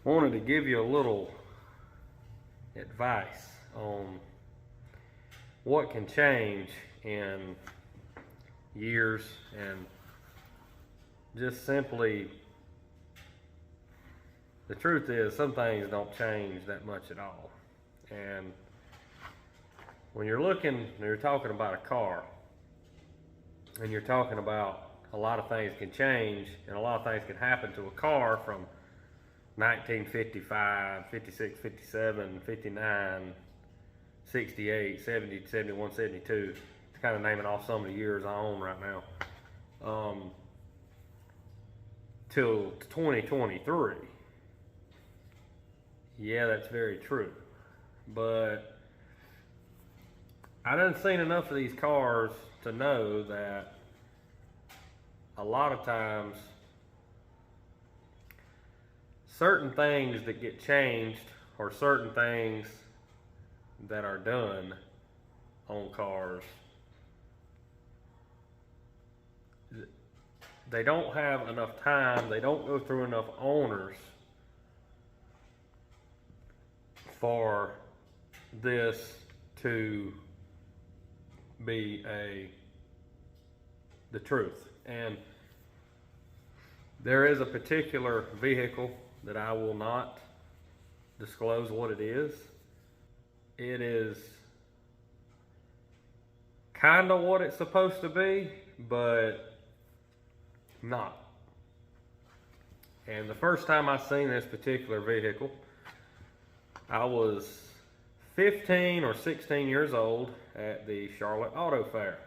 wanted to give you a little advice on what can change in years, and just simply, the truth is some things don't change that much at all. And when you're talking about a car, and you're talking about a lot of things can change and a lot of things can happen to a car from 1955, 56, 57, 59, 68, 70, 71, 72, kind of naming off some of the years I own right now, till 2023. Yeah, that's very true. But I done seen enough of these cars to know that a lot of times certain things that get changed or certain things that are done on cars, they don't have enough time, they don't go through enough owners for this to be the truth. And there is a particular vehicle that I will not disclose what it is. It is kind of what it's supposed to be, but not. And the first time I seen this particular vehicle, I was 15 or 16 years old at the Charlotte Auto Fair.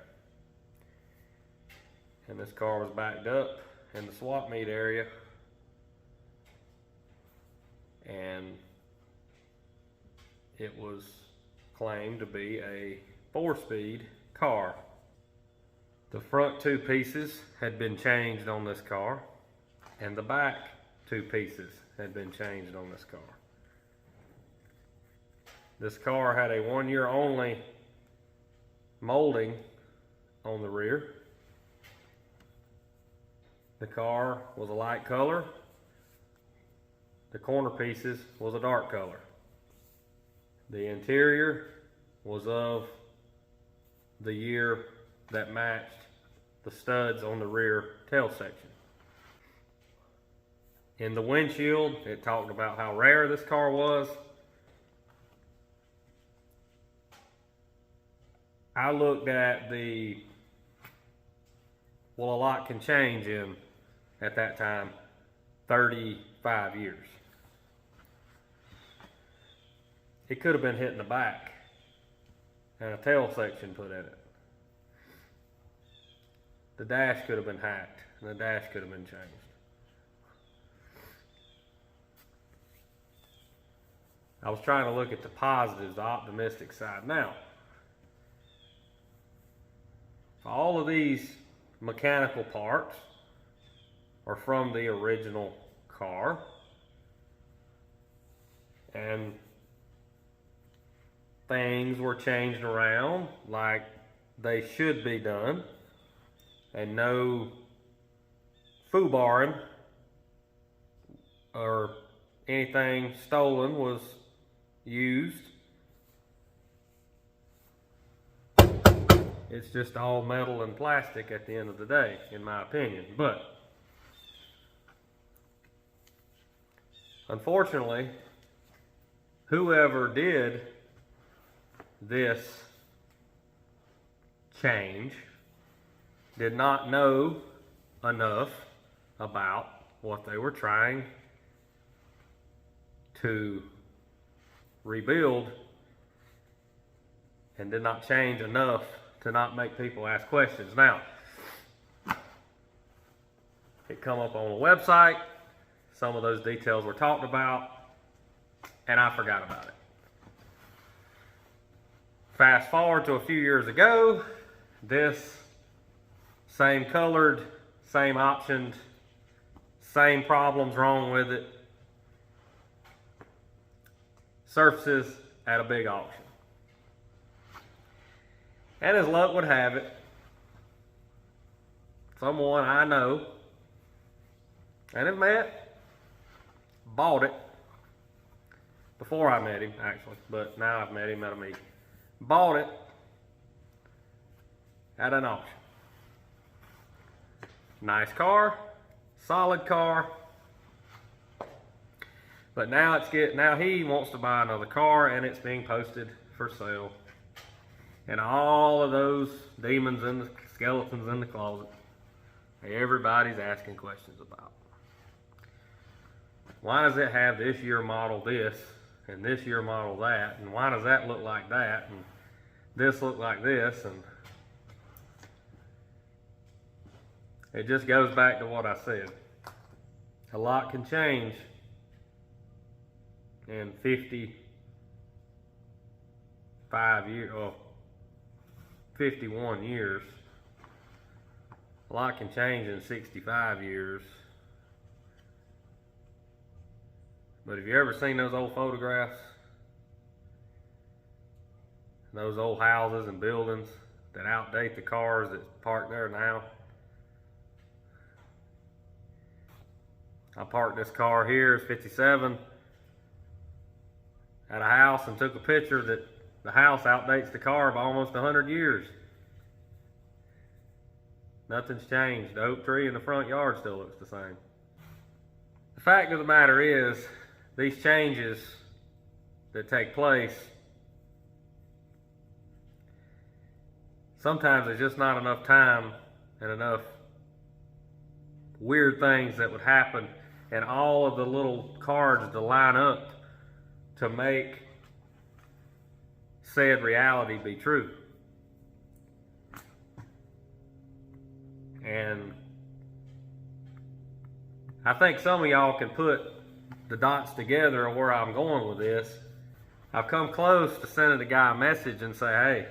And this car was backed up in the swap meet area. And it was claimed to be a 4-speed car. The front 2 pieces had been changed on this car, and the back 2 pieces had been changed on this car. This car had a 1-year only molding on the rear. The car was a light color. The corner pieces was a dark color. The interior was of the year that matched the studs on the rear tail section. In the windshield, it talked about how rare this car was. I looked at a lot can change in, at that time, 35 years. It could have been hit in the back and a tail section put in it. The dash could have been hacked and the dash could have been changed. I was trying to look at the positives, the optimistic side. Now, all of these mechanical parts are from the original car, and things were changed around like they should be done, and no foobarring or anything stolen was used. It's just all metal and plastic at the end of the day, in my opinion. But unfortunately, whoever did this change did not know enough about what they were trying to rebuild, and did not change enough to not make people ask questions. Now, it come up on a website, some of those details were talked about, and I forgot about it. Fast forward to a few years ago, this same colored, same optioned, same problems wrong with it, surfaces at a big auction. And as luck would have it, someone I know and have met bought it before I met him actually, but now I've met him at a meeting. Bought it at an auction. Nice car, solid car. But now now he wants to buy another car, and it's being posted for sale. And all of those demons and the skeletons in the closet, everybody's asking questions about. Why does it have this year model this, and this year model that, and why does that look like that, and this look like this? And it just goes back to what I said. A lot can change in 55 years, or 51 years. A lot can change in 65 years. But have you ever seen those old photographs? Those old houses and buildings that outdate the cars that's parked there now? I parked this car here, it's 57, at a house and took a picture that the house outdates the car by almost 100 years. Nothing's changed. The oak tree in the front yard still looks the same. The fact of the matter is, these changes that take place, sometimes there's just not enough time and enough weird things that would happen and all of the little cards to line up to make said reality be true. And I think some of y'all can put the dots together of where I'm going with this. I've come close to sending the guy a message and say, hey,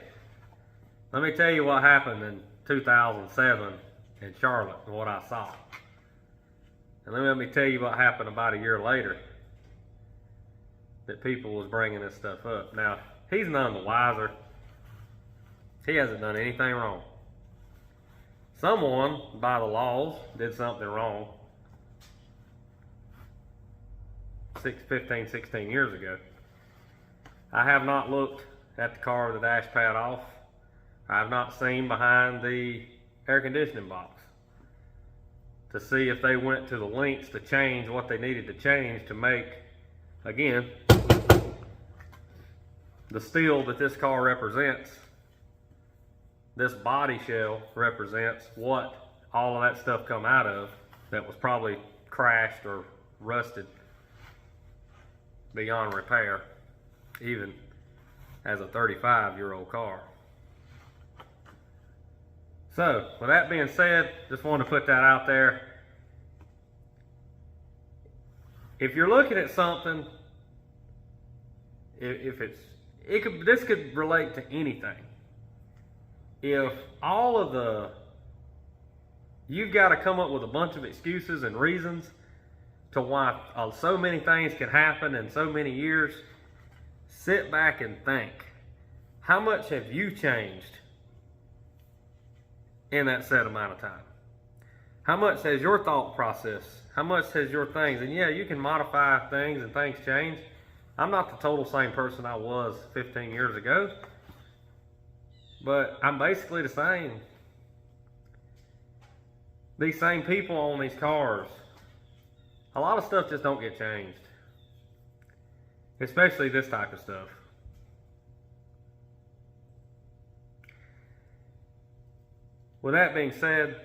let me tell you what happened in 2007 in Charlotte and what I saw. And let me tell you what happened about a year later that people was bringing this stuff up. Now, he's none the wiser. He hasn't done anything wrong. Someone, by the laws, did something wrong 15, 16 years ago. I have not looked at the car with the dash pad off. I have not seen behind the air conditioning box to see if they went to the lengths to change what they needed to change to make, again, the steel that this car represents, this body shell represents what all of that stuff come out of that was probably crashed or rusted beyond repair, even as a 35-year-old car. So, with that being said, just wanted to put that out there. If you're looking at something, this could relate to anything. If all of you've got to come up with a bunch of excuses and reasons to why so many things can happen in so many years, sit back and think. How much have you changed in that set amount of time? How much has your thought process, how much has your things, and yeah, you can modify things and things change. I'm not the total same person I was 15 years ago, but I'm basically the same. These same people on these cars, a lot of stuff just don't get changed, especially this type of stuff. With that being said,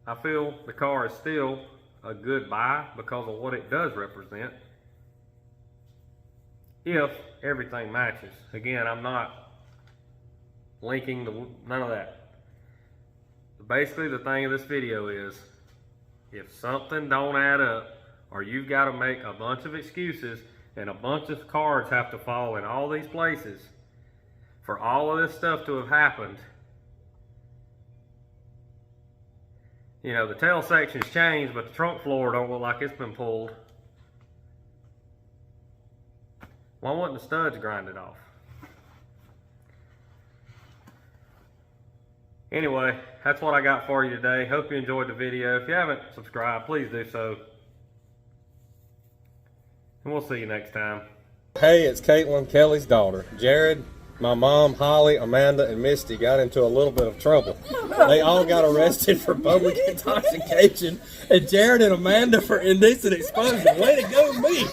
I feel the car is still a good buy because of what it does represent, if everything matches. Again, I'm not linking none of that. Basically, the thing of this video is, if something don't add up, or you've got to make a bunch of excuses and a bunch of cards have to fall in all these places for all of this stuff to have happened, you know, the tail section's changed, but the trunk floor don't look like it's been pulled. Why wouldn't the studs grind it off? Anyway, that's what I got for you today. Hope you enjoyed the video. If you haven't subscribed, please do so. And we'll see you next time. Hey, it's Caitlin, Kelly's daughter. Jared, my mom, Holly, Amanda, and Misty got into a little bit of trouble. They all got arrested for public intoxication, and Jared and Amanda for indecent exposure. Way to go, me!